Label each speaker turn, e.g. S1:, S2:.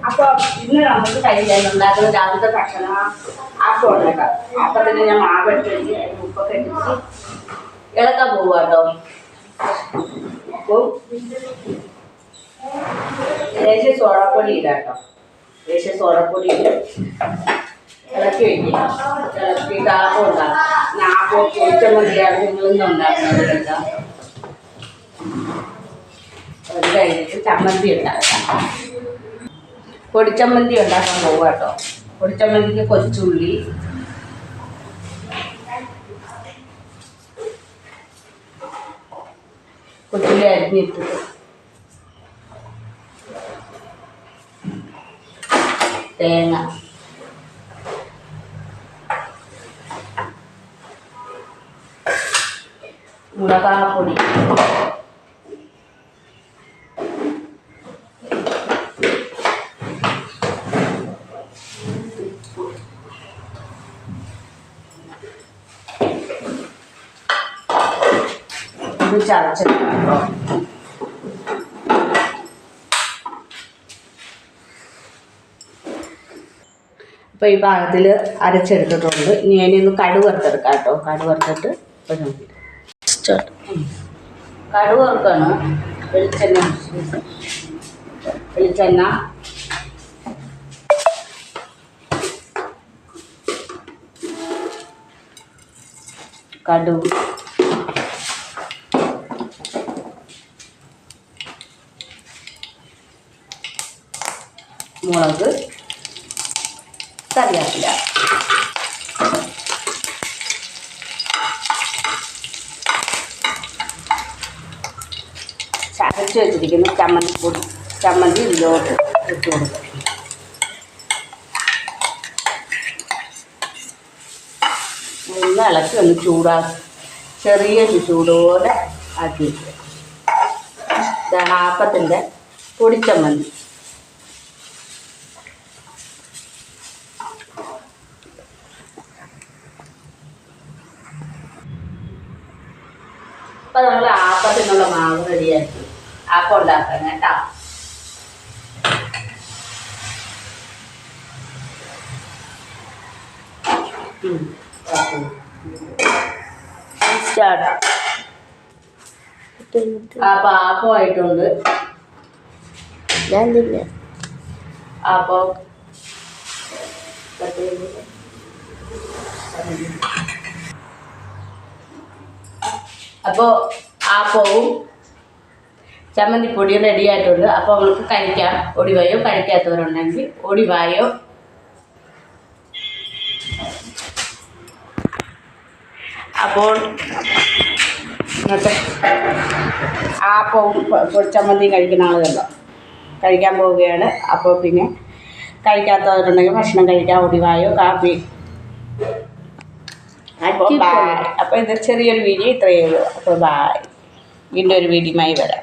S1: അപ്പോൾ ഇന്ന് നമുക്ക് കഴിക്കാനുണ്ടാക്കുന്ന രാവിലത്തെ ഭക്ഷണം അപ്പം ഉണ്ടാക്കാം. അപ്പത്തിന് ഞാൻ മാവെടുത്ത് വെച്ച് അതിന് ഉപ്പൊക്കെ ഇട്ടിട്ട് ഇളക്കാൻ പോവുക കേട്ടോ. അപ്പോൾ ലേശം സോഡാപ്പൊടി ഇടാം കേട്ടോ. ലേശം സോഡാപ്പൊടി ഇട്ട് ഇളക്കി വയ്ക്കുക. ഇളക്കിയിട്ട് ആപ്പം ഉണ്ടാക്കാം. ഞാൻ അപ്പോൾ പൊടിച്ചമന്തിയാണ് നിങ്ങളൊന്നും ഉണ്ടാക്കുന്നത് കേട്ടോ. അത് കഴിഞ്ഞിട്ട് ചമ്മന്തി ഉണ്ടാക്കാം. പൊടിച്ചമ്മന്തി ഉണ്ടാക്കാൻ പോവുക കേട്ടോ. പൊടിച്ചമ്മന്തിക്ക് കൊച്ചുള്ളി, അരിഞ്ഞിട്ടിട്ട് തേങ്ങ, മുളകാപ്പൊടി, ചതച്ചെടുക്കാം. അപ്പോൾ ഈ ഭാഗത്തിൽ അരച്ചെടുത്തിട്ടുണ്ട്. ഇനി അതിനൊന്ന് കടുക് വറുത്തെടുക്കാം കേട്ടോ. കടുക് വറുത്തിട്ട് കടുക് വറുക്കാണ്. വെളിച്ചെണ്ണ കടുക്, മുളക്, കറിവേപ്പില, ചതച്ച് വെച്ചിരിക്കുന്ന ചമ്മന്തി ഇതിലോട്ട് ഇട്ട് കൊടുക്കും. ഒന്ന് ഇളക്കി ഒന്ന് ചെറിയ ചൂടോടെ ആക്കി വയ്ക്കുക. ഇതാണ് ആപ്പത്തിൻ്റെ പൊടിച്ചമ്മന്തി. അപ്പോൾ നമ്മൾ ആപ്പത്തിനുള്ള മാവ് റെഡിയാക്കി ആപ്പം ഉണ്ടാക്കണം കേട്ടോ. അപ്പം ആപ്പമായിട്ടുണ്ട്. അപ്പം അപ്പോൾ ആപ്പവും ചമ്മന്തിപ്പൊടിയും റെഡി ആയിട്ടുണ്ട്. അപ്പോൾ നമുക്ക് കഴിക്കാം. ഒടിവായോ കഴിക്കാത്തവരുണ്ടെങ്കിൽ ഒടിവായോ. അപ്പോൾ ഇന്നത്തെ ആപ്പവും പൊടിച്ചമ്മന്തിയും കഴിക്കുന്ന ആളുകളോ കഴിക്കാൻ പോവുകയാണ്. അപ്പോൾ പിന്നെ കഴിക്കാത്തവരുണ്ടെങ്കിൽ ഭക്ഷണം കഴിക്കാം. ഒടിവായോ കാപ്പി. അപ്പോൾ ബായ്. അപ്പോൾ ഇത് ചെറിയൊരു വീഡിയോ ഇത്രയേ ഉള്ളൂ. അപ്പോൾ ബായ്. വീണ്ടും ഒരു വീഡിയോയുമായി വരാം.